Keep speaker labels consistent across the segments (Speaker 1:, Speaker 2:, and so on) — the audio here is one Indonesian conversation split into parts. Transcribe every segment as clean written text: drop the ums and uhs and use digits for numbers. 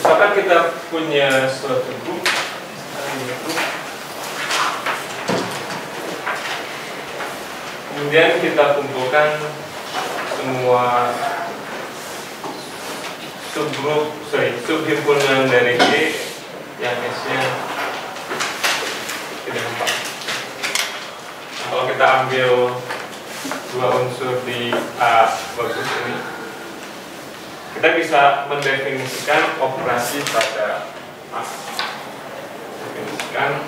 Speaker 1: Misalkan kita punya suatu grup, kemudian kita kumpulkan semua subhimpunan dari G yang S-nya tidak 4. Nah, kalau kita ambil dua unsur di A bagus ini, kita bisa mendefinisikan operasi pada A. Definisikan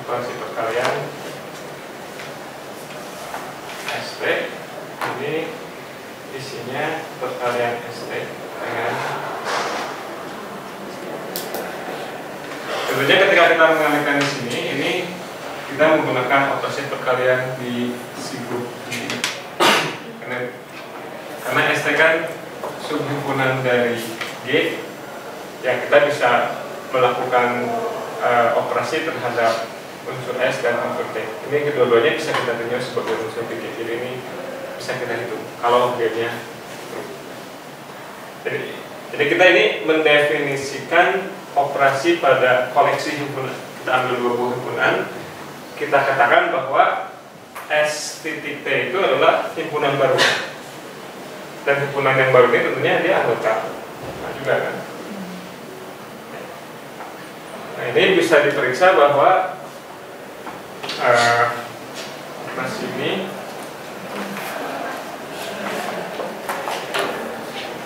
Speaker 1: operasi perkalian ST. Ini isinya perkalian ST dengan, tentunya ketika kita mengalihkan di sini, ini kita menggunakan operasi perkalian di si grup ini. Karena ST kan subhimpunan dari G, ya kita bisa melakukan operasi terhadap unsur S dan unsur T. Ini kedua-duanya bisa kita tunjuk sebagai unsur G. Jadi ini bisa kita hitung kalau G-nya. Jadi kita ini mendefinisikan operasi pada koleksi himpunan. Kita ambil dua buah himpunan, kita katakan bahwa S titik T itu adalah himpunan baru. Dan himpunan yang baru ini tentunya dia anggota juga kan. Nah, ini bisa diperiksa bahwa operasi ini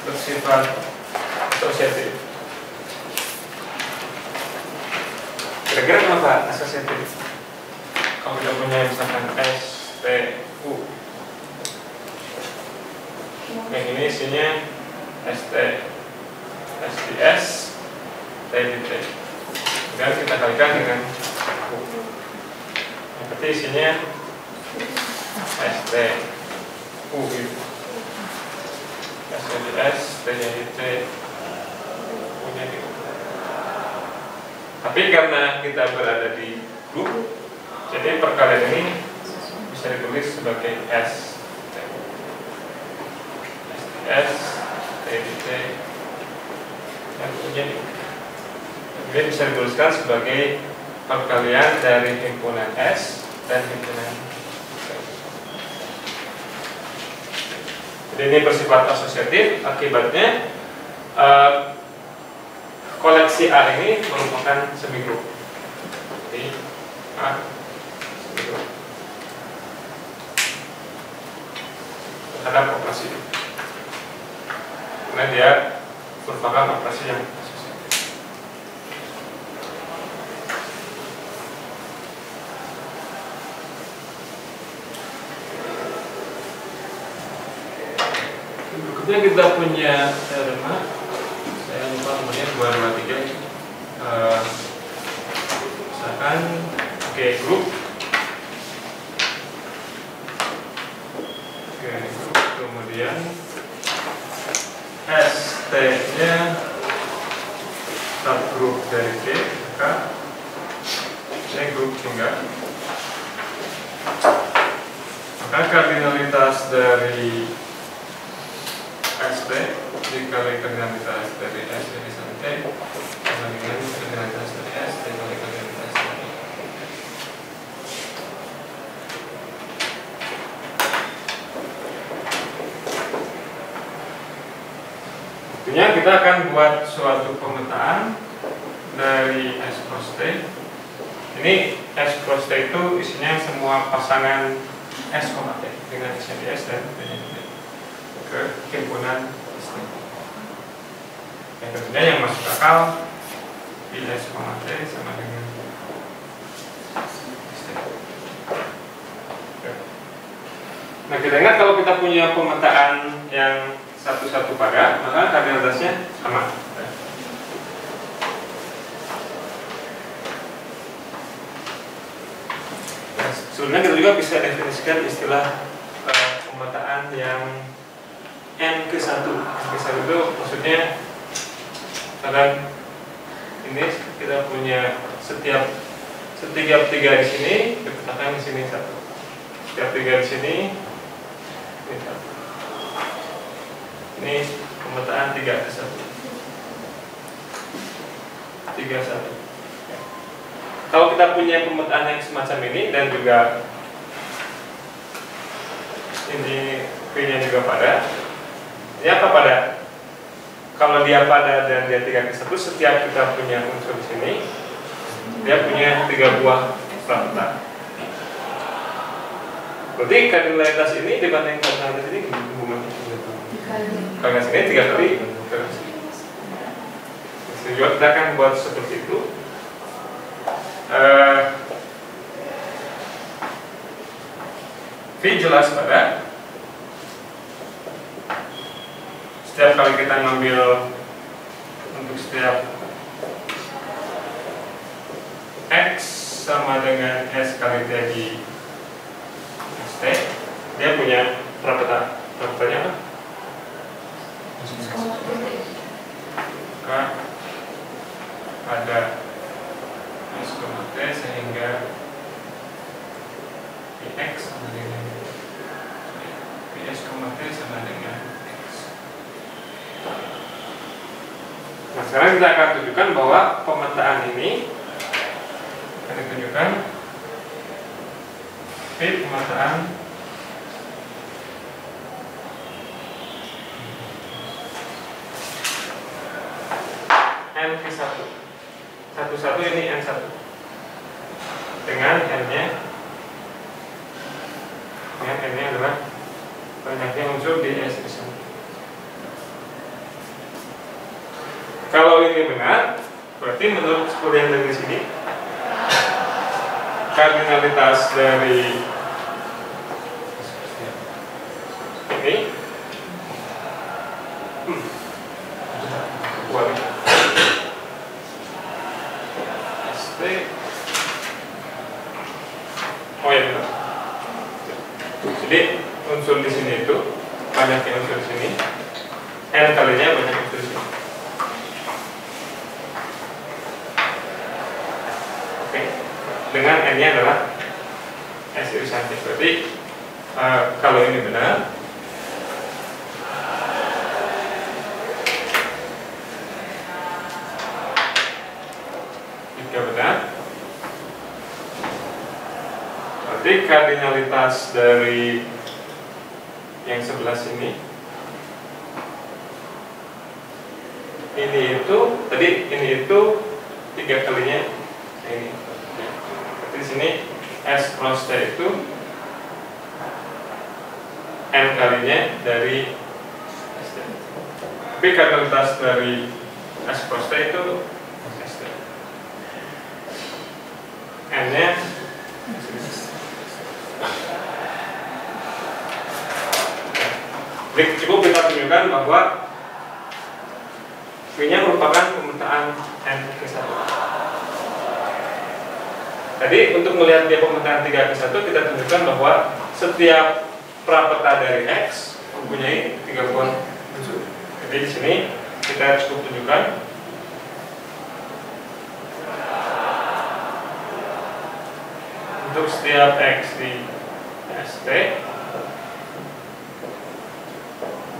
Speaker 1: bersifat asosiatif. Kira-kira kenapa asosiatif? Kalau kita punya misalkan S, T, U, yang ini isinya ST, S di S, T di T. Kemudian kita kalikan dengan U. Yang berarti isinya ST, U gitu. S di S, T di T, U nya di U. Tapi karena kita berada di grup, jadi perkalian ini bisa ditulis sebagai S S, T di T, dan U-nya di U. Ini bisa dituliskan sebagai perkalian dari himpunan S dan himpunan T. Jadi ini bersifat asosiatif, akibatnya koleksi A ini merupakan semigrup. Jadi A semigrup terhadap operasi ini. Karena dia merupakan operasi yang asosiatif. Berikutnya kita punya teorema, saya lupa namanya 223. Misalkan G grup, kemudian ST-nya subgrup dari G, maka ini grup tinggal. Maka kardinalitas dari ST dikali kardinalitas dari S dari T sama dengan kardinalitas dari S dikali kardinalitas dari Tentunya kita akan buat suatu pemetaan dari S cross T. Ini S cross T itu isinya semua pasangan S, T dengan S di S dan T ke himpunan S. Yang tentunya yang masuk akal di S, T sama dengan S. Nah, kita ingat kalau kita punya pemetaan yang satu-satu pada, maka kardinalitasnya sama. Nah, sebenarnya kita juga bisa definisikan istilah pemetaan yang N ke 1. N ke 1 itu maksudnya, karena ini kita punya setiap tiga di sini, dikatakan di sini 1. Setiap tiga di sini, ini 1. Ini pemetaan 3 ke 1. 31. Kalau kita punya pemetaan yang semacam ini dan juga ini V-nya juga pada, ini apa pada? Kalau dia pada dan dia 3/1, setiap kita punya unsur di sini, dia punya 3 buah prapeta. Berarti kardinalitas ini dibanding kardinalitas ini hubungannya? Kardinalitas ini 3 kali. Juga kita akan buat seperti itu. V jelas pada. Setiap kali kita ngambil untuk setiap X sama dengan S kali dari ST, dia punya prapeta. Prapetanya apa? Maka ada S, T sehingga Px sama dengan Ps, T sama dengan X. Nah, sekarang kita akan tunjukkan bahwa pemetaan ini akan ditunjukkan V pemetaan N-1. 1 ini N1 dengan N-nya adalah banyaknya unsur di S di sana. Kalau ini benar, berarti menurut seperti yang dari sini, kardinalitas dari ini ST, oh ya benar. Jadi unsur di sini itu banyaknya unsur di sini, N kalinya banyak unsur di sini. Dengan N-nya adalah S irisan. Berarti kalau ini benar, jika benar, berarti kardinalitas dari yang sebelah sini itu tadi ini itu 3 kalinya ini. Di sini S cross T itu N kalinya dari ST. Tapi kardinalitas dari S cross T itu ST. N-nya jadi cukup kita tunjukkan bahwa V-nya merupakan pemetaan N/1. Tadi untuk melihat dia pemetaan 3/1 kita tunjukkan bahwa setiap prapeta dari X mempunyai 3 buah unsur. Jadi di sini kita cukup tunjukkan untuk setiap X di ST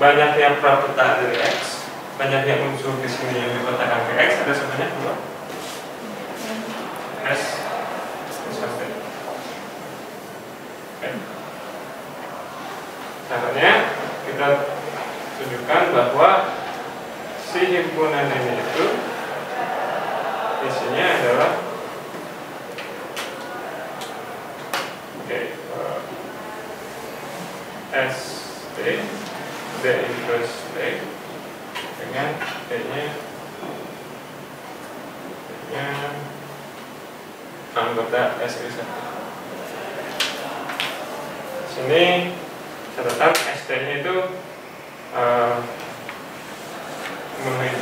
Speaker 1: banyaknya prapeta dari X, banyaknya unsur di sini yang diletakkan ke X ada sebanyak 2 S. Caranya kita tunjukkan bahwa si himpunan ini itu isinya adalah ST D inverse T dengan T-nya anggota S irisan. Sini catatan ST-nya itu memenuhi.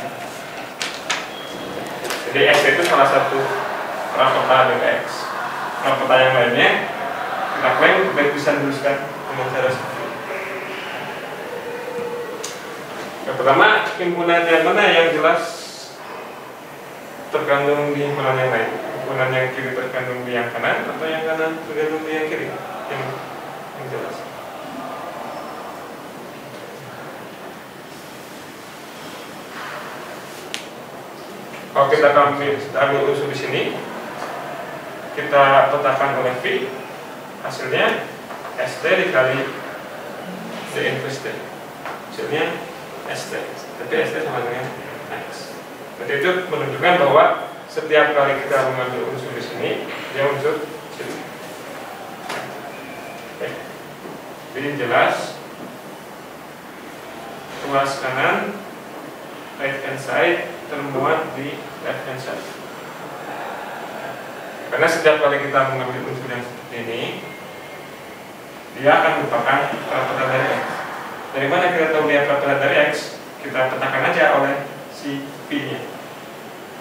Speaker 1: Jadi ST itu salah satu prapeta dari X. Prapeta yang lainnya kita klaim kita bisa menuliskan dengan cara seperti ini. Yang pertama, himpunan yang mana yang jelas terkandung di himpunan yang lain? Himpunan yang kiri terkandung di yang kanan atau yang kanan terkandung di yang kiri? Yang jelas. Kalau kita ambil unsur di sini, kita petakan oleh V, hasilnya ST dikali D inverse T, hasilnya ST, tapi ST sama dengan X. Jadi itu menunjukkan bahwa setiap kali kita mengambil unsur di sini, dia unsur sini. Oke. Jadi jelas, ruas kanan right hand side termuat di left hand side. Karena setiap kali kita mengambil unsur yang seperti ini, dia akan merupakan parameter dari X. Dari mana kita tahu dia parameter dari X? Kita petakan aja oleh si V-nya.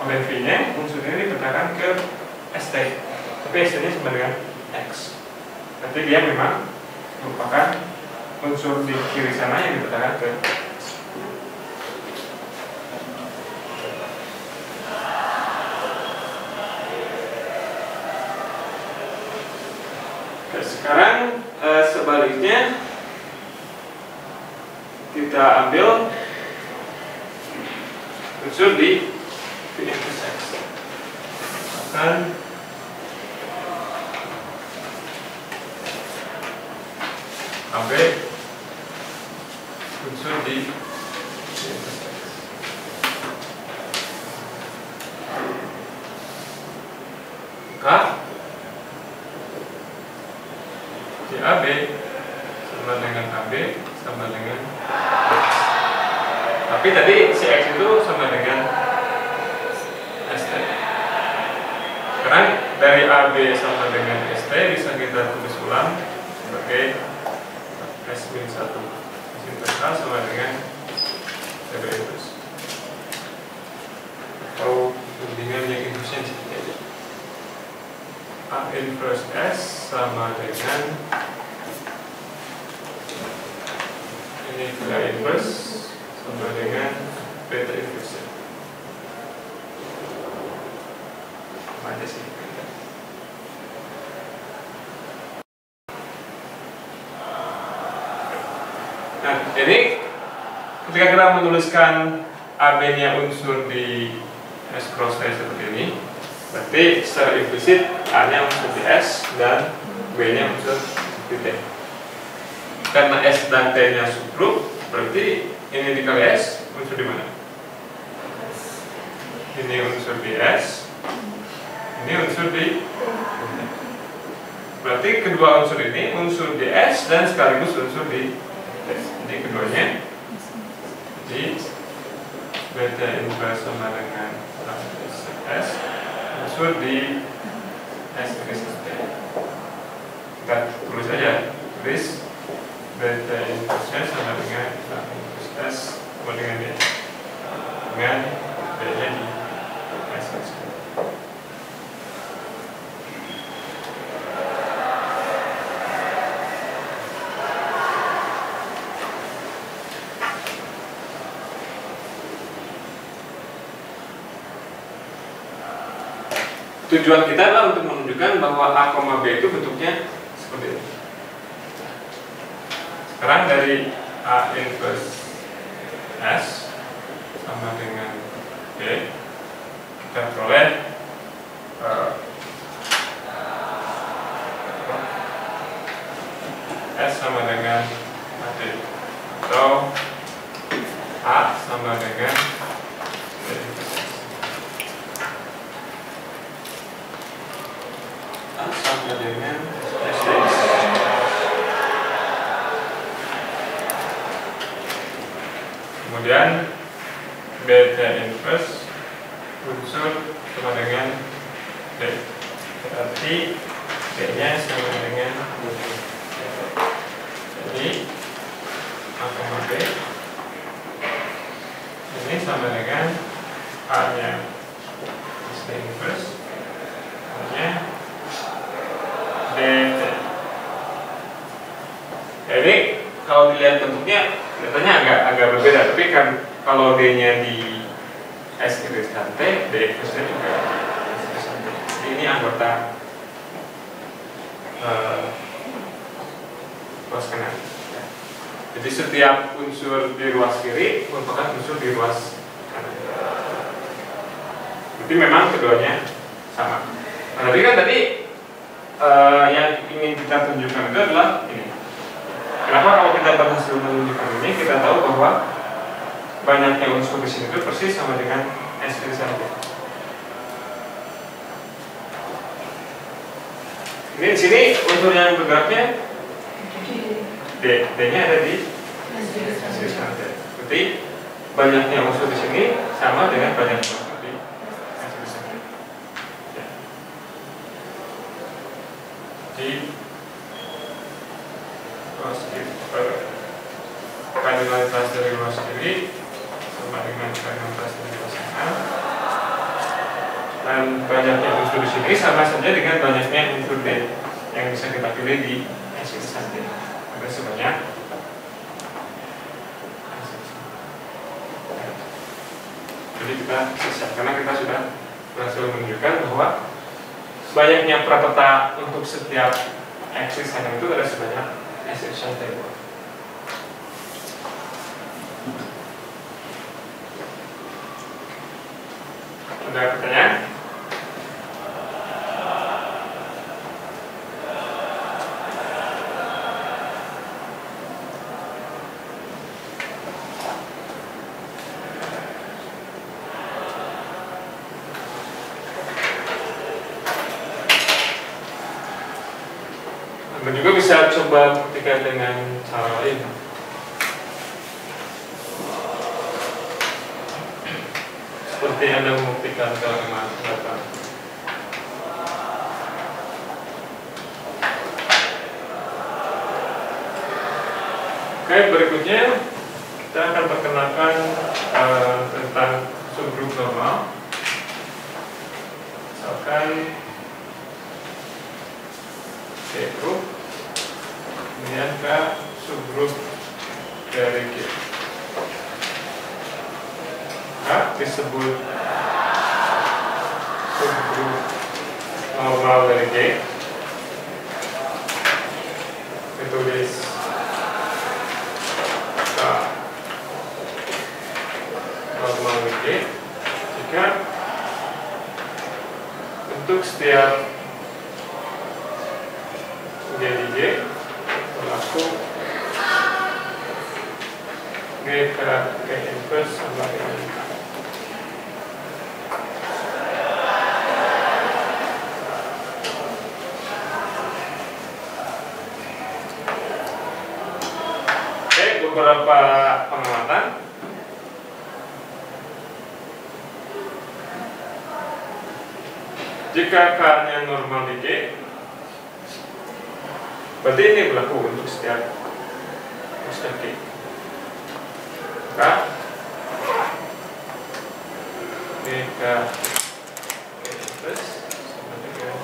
Speaker 1: Oleh V-nya, unsur ini dipetakan ke ST. Tapi ST-nya sama dengan X. Berarti dia memang merupakan unsur di kiri sana yang dipetakan ke X. Sekarang sebaliknya kita ambil unsur di V inverse X. Akan ambil unsur di V inverse X. Maka AB sama dengan AB sama dengan X. Tapi tadi si X itu sama dengan ST. Sekarang dari AB sama dengan ST bisa kita tulis ulang sebagai S-1 S inverse A sama dengan AB inverse. Atau dengan yang inverse seperti ini. A inverse S sama dengan ini A inverse sama dengan beta inverse. Apa aja sih? Nah, jadi ketika kita menuliskan AB-nya unsur di S cross T seperti ini, berarti secara implisit A-nya unsur di S dan B-nya unsur di T. Karena S dan T-nya subgroup, berarti ini dikali S unsur di mana? Ini unsur di S, ini unsur di T. Berarti kedua unsur ini unsur di S dan sekaligus unsur di T. Jadi keduanya di beta inverse sama dengan S unsur di S inverse T. Kita tulis aja, tulis beta inverse sama dengan S sama dengan D dengan B-nya di S inverse T. Tujuan kita adalah untuk menunjukkan bahwa A, B itu bentuknya seperti ini. Sekarang dari A inverse S sama dengan B, kita peroleh S sama dengan AD atau A sama dengan B inverse S. Sama dengan SDX. Kemudian beta inverse unsur sama dengan D. Berarti D-nya sama dengan jadi A, B. Ini sama dengan A-nya SD inverse, A-nya DT. Jadi kalau dilihat bentuknya kelihatannya agak berbeda, tapi kan kalau D-nya di S inverse dan T, D inverse-nya juga S inverse dan T. Jadi ini anggota ruas kanan. Jadi setiap unsur di ruas kiri merupakan unsur di ruas kanan. Tapi memang keduanya sama. Nah, tapi kan tadi yang ingin kita tunjukkan itu adalah ini. Kenapa kalau kita berhasil menunjukkan ini, kita tahu bahwa banyaknya unsur di sini itu persis sama dengan S saja. Ini di sini unsur yang bergeraknya D-nya ada di S saja. Berarti banyaknya unsur di sini sama dengan banyaknya unsur di S saja. Jadi kardinalitas dari luas sendiri sama dengan kardinalitas dari pasangan, dan banyaknya unsur di sini sama saja dengan banyaknya unsur D yang bisa kita pilih di S saja. Ada sebanyak. Jadi kita selesai karena kita sudah berhasil menunjukkan bahwa banyaknya pratata untuk setiap aksis hanya itu ada sebanyak exception table. Ada pertanyaan? Anda juga bisa coba buktikan dengan cara lain. Seperti Anda membuktikan kalimat data. Oke, berikutnya kita akan perkenalkan tentang subgrup normal. Misalkan G grup, kemudian K subgrup dari G. K disebut subgrup normal dari G. Ditulis K normal dari G jika untuk setiap G di G berlaku G ke G inverse sama dengan K. Oke, beberapa pengamatan. Jika K-nya normal di G, berarti ini berlaku untuk setiap G. K inverse sama dengan.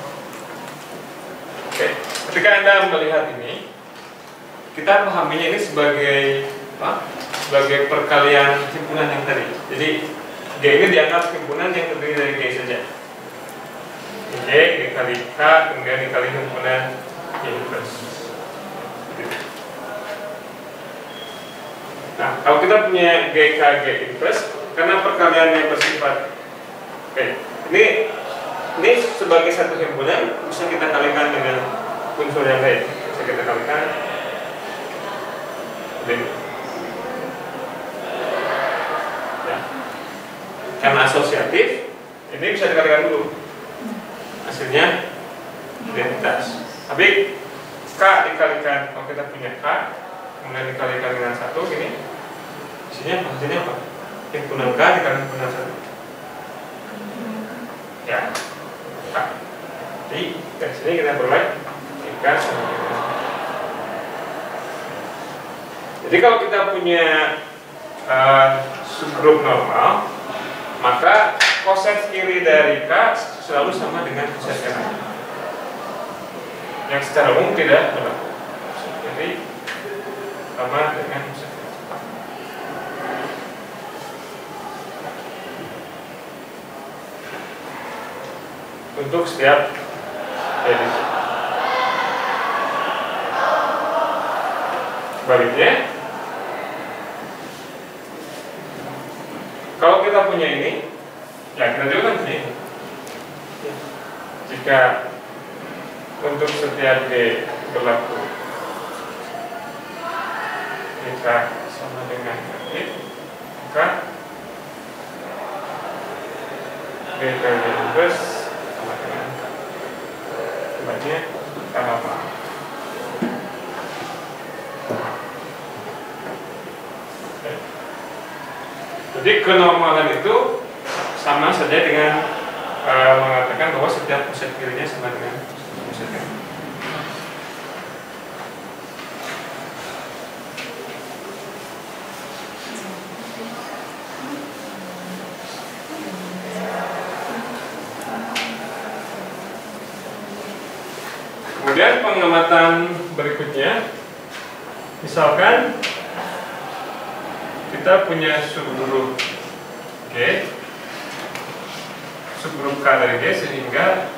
Speaker 1: Oke, ketika Anda melihat ini, kita pahaminya ini sebagai apa? Sebagai perkalian himpunan yang tadi. Jadi G ini dianggap himpunan yang terdiri dari G saja. G dikali K kemudian dikali himpunan inverse. Nah, kalau kita punya GK G inverse, karena perkaliannya bersifat, oke, ini sebagai satu himpunan bisa kita kalikan dengan unsur yang lain. Bisa kita kalikan dengan ya. Karena asosiatif, ini bisa dikalikan dulu. Hasilnya identitas. Tapi K dikalikan, kalau kita punya K kemudian dikalikan dengan 1 gini, hasilnya apa? Himpunan K dikali himpunan 1 ya, K. Jadi dari sini kita peroleh K sama dengan. Jadi kalau kita punya subgrup normal, maka koset kiri dari K selalu sama dengan koset kanan, yang secara umum tidak berlaku. Jadi sama dengan koset kanan. Untuk setiap edisi. Sebaliknya, kalau kita punya ini, ya kita juga kan punya ini. jika untuk setiap G berlaku jika sama dengan G, maka G kali inverse sama dengan sebanyak apa? Jadi kenormalan itu sama saja dengan mengatakan bahwa setiap pusat kirinya sama dengan pusat kiri. Kemudian pengamatan berikutnya, misalkan kita punya subgrup G, subgrup K dari G, sehingga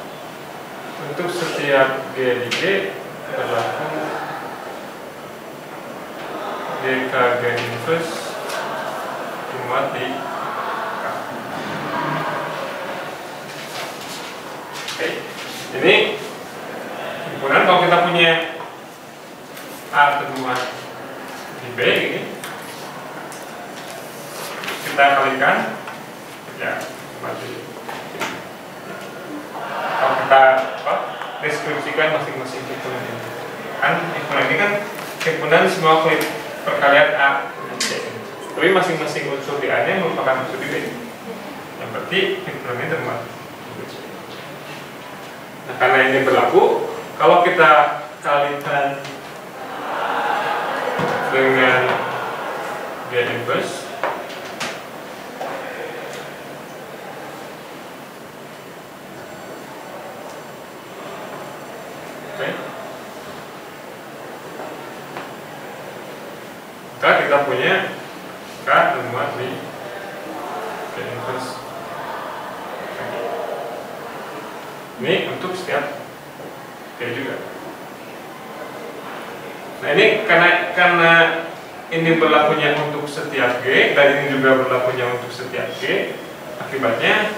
Speaker 1: untuk setiap G di G berlaku GK G inverse dimuat di K. Oke, ini kemudian kalau kita punya A termuat di B ini, kita kalikan ya mati. Kalau kita deskripsikan masing-masing himpunan ini, kan himpunan ini kan himpunan semua perkalian A dan C, tapi masing-masing unsur di A nya merupakan unsur di B, yang berarti himpunan ini termuat. Nah, karena ini berlaku, kalau kita kalikan dengan G inverse, maka kita punya K termuat di G inverse. Ini untuk setiap G juga. Nah, ini karena ini berlakunya untuk setiap G dan ini juga berlakunya untuk setiap G, akibatnya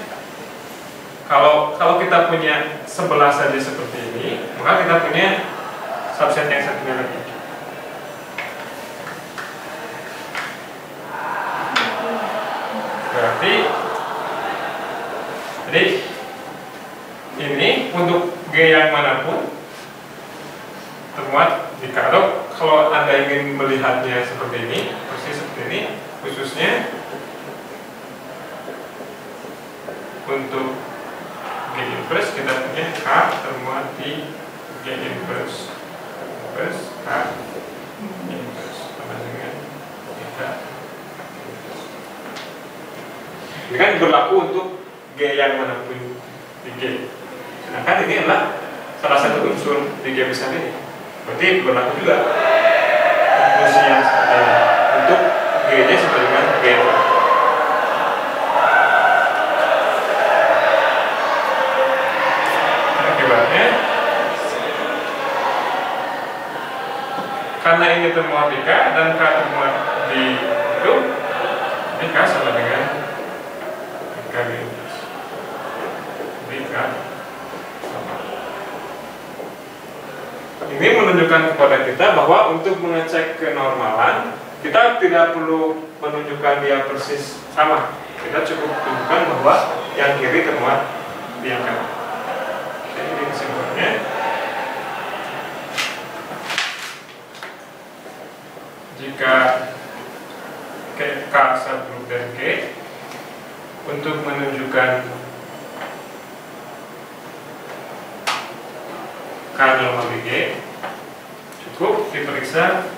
Speaker 1: kalau kita punya 11 saja seperti ini, maka kita punya subset yang satunya lagi. Berarti jadi ini untuk G yang manapun termuat di K. Kalau Anda ingin melihatnya seperti ini, persis seperti ini, khususnya untuk G inverse kita punya K termuat di G inverse K inverse sama dengan K. Ini kan berlaku untuk G yang manapun di G. Sedangkan ini adalah salah satu unsur di G besar ini. Berarti berlaku juga fungsi yang seperti ini untuk G-nya sama dengan G. Akibatnya, karena ini termuat di K dan K termuat di itu, ini K sama dengan K inverse. Jadi K sama. Ini menunjukkan kepada kita bahwa untuk mengecek kenormalan, kita tidak perlu menunjukkan dia persis sama. Kita cukup tunjukkan bahwa yang kiri termuat di yang kanan. Jadi kesimpulannya, jika K subgrup dari G, untuk menunjukkan K normal di G, cukup diperiksa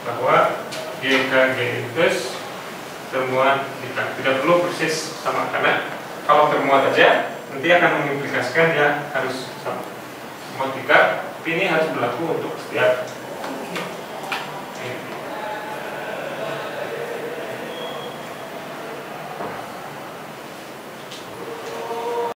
Speaker 1: bahwa GK G inverse termuat di K. Tidak perlu persis sama, karena kalau termuat aja nanti akan mengimplikasikan dia harus sama. Termuat di K, tapi ini harus berlaku untuk setiap